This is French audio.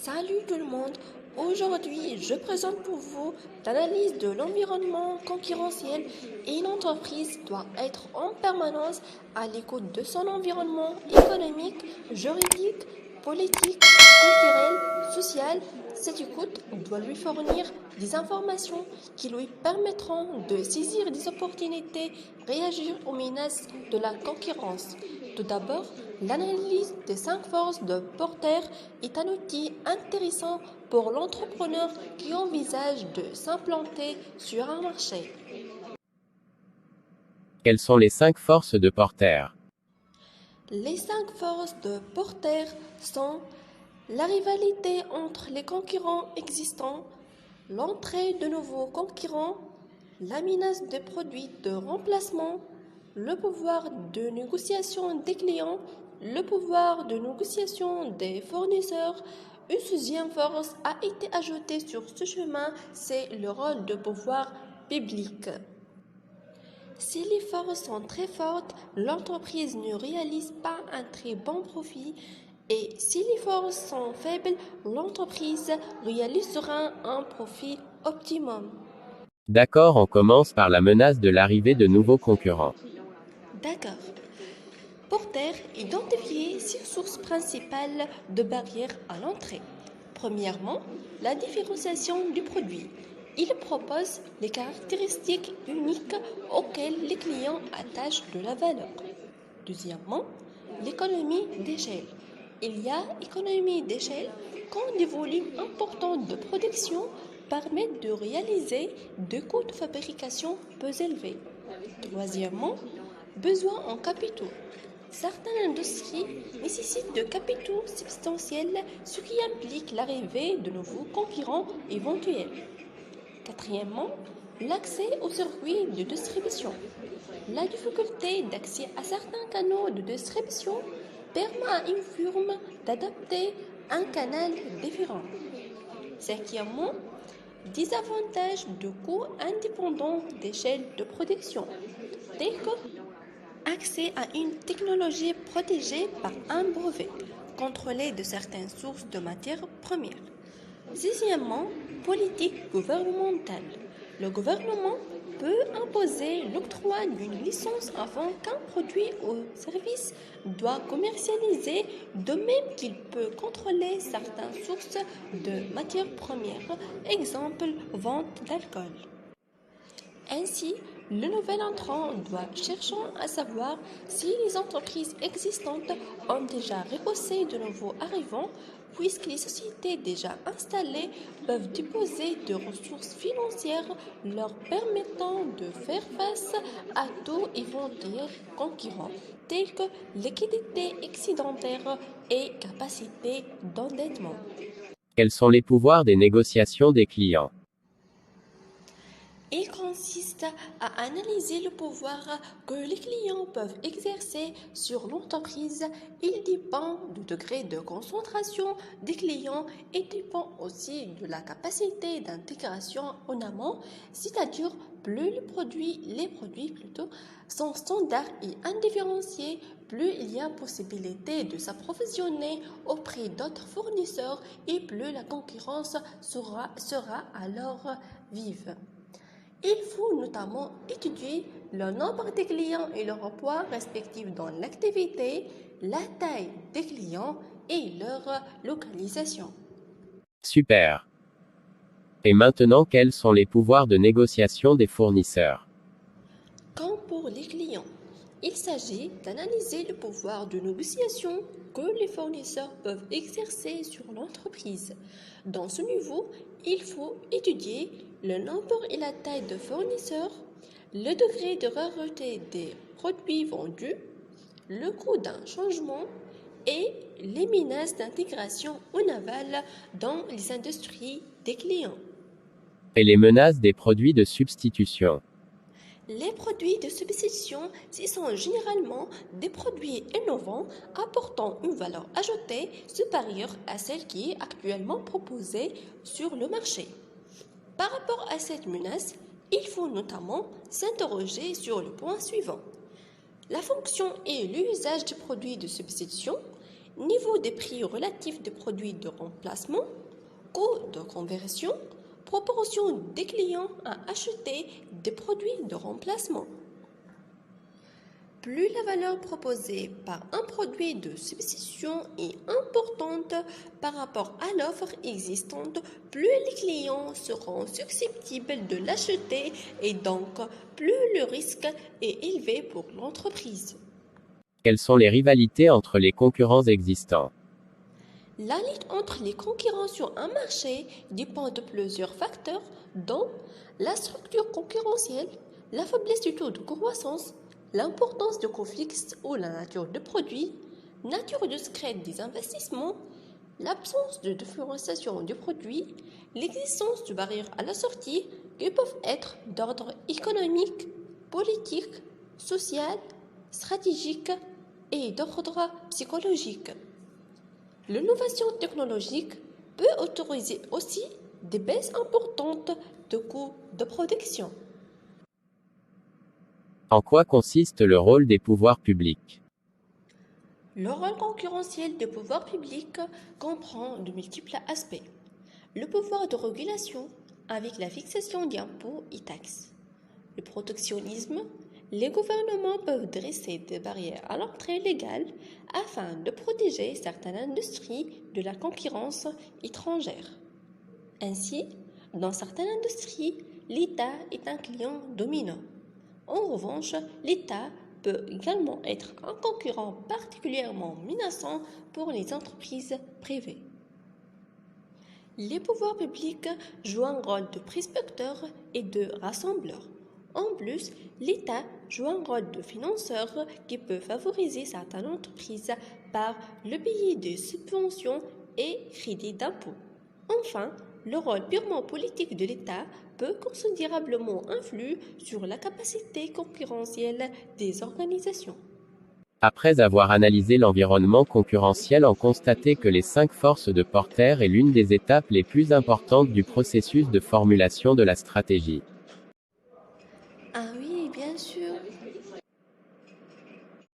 Salut tout le monde! Aujourd'hui, je présente pour vous l'analyse de l'environnement concurrentiel et une entreprise doit être en permanence à l'écoute de son environnement économique, juridique, politique, culturel, social. Cette écoute doit lui fournir des informations qui lui permettront de saisir des opportunités, réagir aux menaces de la concurrence. Tout d'abord, l'analyse des 5 forces de Porter est un outil intéressant pour l'entrepreneur qui envisage de s'implanter sur un marché. Quelles sont les 5 forces de Porter? Les 5 forces de Porter sont la rivalité entre les concurrents existants, l'entrée de nouveaux concurrents, la menace des produits de remplacement, le pouvoir de négociation des clients, le pouvoir de négociation des fournisseurs. Une sixième force a été ajoutée sur ce chemin, c'est le rôle de pouvoir public. Si les forces sont très fortes, l'entreprise ne réalise pas un très bon profit. Et si les forces sont faibles, l'entreprise réalisera un profit optimum. D'accord, on commence par la menace de l'arrivée de nouveaux concurrents. D'accord. Porter identifier 6 sources principales de barrières à l'entrée. Premièrement, la différenciation du produit. Il propose les caractéristiques uniques auxquelles les clients attachent de la valeur. Deuxièmement, l'économie d'échelle. Il y a économie d'échelle quand des volumes importants de production permettent de réaliser des coûts de fabrication peu élevés. Troisièmement, besoin en capitaux. Certaines industries nécessitent de capitaux substantiels, ce qui implique l'arrivée de nouveaux concurrents éventuels. Quatrièmement, l'accès aux circuits de distribution. La difficulté d'accès à certains canaux de distribution permet à une firme d'adopter un canal différent. Cinquièmement, des avantages de coûts indépendants d'échelle de production, tels que accès à une technologie protégée par un brevet, contrôlé de certaines sources de matières premières. Sixièmement, politique gouvernementale. Le gouvernement peut imposer l'octroi d'une licence avant qu'un produit ou service soit commercialisé, de même qu'il peut contrôler certaines sources de matières premières, exemple vente d'alcool. Ainsi, le nouvel entrant doit chercher à savoir si les entreprises existantes ont déjà repoussé de nouveaux arrivants, puisque les sociétés déjà installées peuvent déposer des ressources financières leur permettant de faire face à tout éventuel concurrent, tels que liquidité excédentaire et capacité d'endettement. Quels sont les pouvoirs des négociations des clients? Il consiste à analyser le pouvoir que les clients peuvent exercer sur l'entreprise. Il dépend du degré de concentration des clients et dépend aussi de la capacité d'intégration en amont, c'est-à-dire plus les produits sont standards et indifférenciés, plus il y a possibilité de s'approvisionner auprès d'autres fournisseurs et plus la concurrence sera alors vive. Il faut notamment étudier le nombre de clients et leur poids respectif dans l'activité, la taille des clients et leur localisation. Super. Et maintenant, quels sont les pouvoirs de négociation des fournisseurs? Comme pour les clients, il s'agit d'analyser le pouvoir de négociation que les fournisseurs peuvent exercer sur l'entreprise. Dans ce niveau, il faut étudier le nombre et la taille de fournisseurs, le degré de rareté des produits vendus, le coût d'un changement et les menaces d'intégration en aval dans les industries des clients. Et les menaces des produits de substitution? Les produits de substitution, ce sont généralement des produits innovants apportant une valeur ajoutée supérieure à celle qui est actuellement proposée sur le marché. Par rapport à cette menace, il faut notamment s'interroger sur le point suivant. La fonction et l'usage des produits de substitution. niveau des prix relatifs des produits de remplacement, coût de conversion, proportion des clients à acheter des produits de remplacement. Plus la valeur proposée par un produit de substitution est importante par rapport à l'offre existante, plus les clients seront susceptibles de l'acheter et donc plus le risque est élevé pour l'entreprise. Quelles sont les rivalités entre les concurrents existants? La lutte entre les concurrents sur un marché dépend de plusieurs facteurs, dont la structure concurrentielle, la faiblesse du taux de croissance, l'importance de coûts fixes ou la nature du produit, nature discrète des investissements, l'absence de différenciation du produit, l'existence de barrières à la sortie qui peuvent être d'ordre économique, politique, social, stratégique et d'ordre psychologique. L'innovation technologique peut autoriser aussi des baisses importantes de coûts de production. En quoi consiste le rôle des pouvoirs publics? Le rôle concurrentiel des pouvoirs publics comprend de multiples aspects. Le pouvoir de régulation avec la fixation d'impôts et taxes. Le protectionnisme. Les gouvernements peuvent dresser des barrières à l'entrée légale afin de protéger certaines industries de la concurrence étrangère. Ainsi, dans certaines industries, l'État est un client dominant. En revanche, l'État peut également être un concurrent particulièrement menaçant pour les entreprises privées. Les pouvoirs publics jouent un rôle de prospecteur et de rassembleur. En plus, l'État joue un rôle de financeur qui peut favoriser certaines entreprises par le paiement de subventions et crédits d'impôt. Enfin, le rôle purement politique de l'État peut considérablement influer sur la capacité concurrentielle des organisations. Après avoir analysé l'environnement concurrentiel, on constate que les 5 forces de Porter est l'une des étapes les plus importantes du processus de formulation de la stratégie.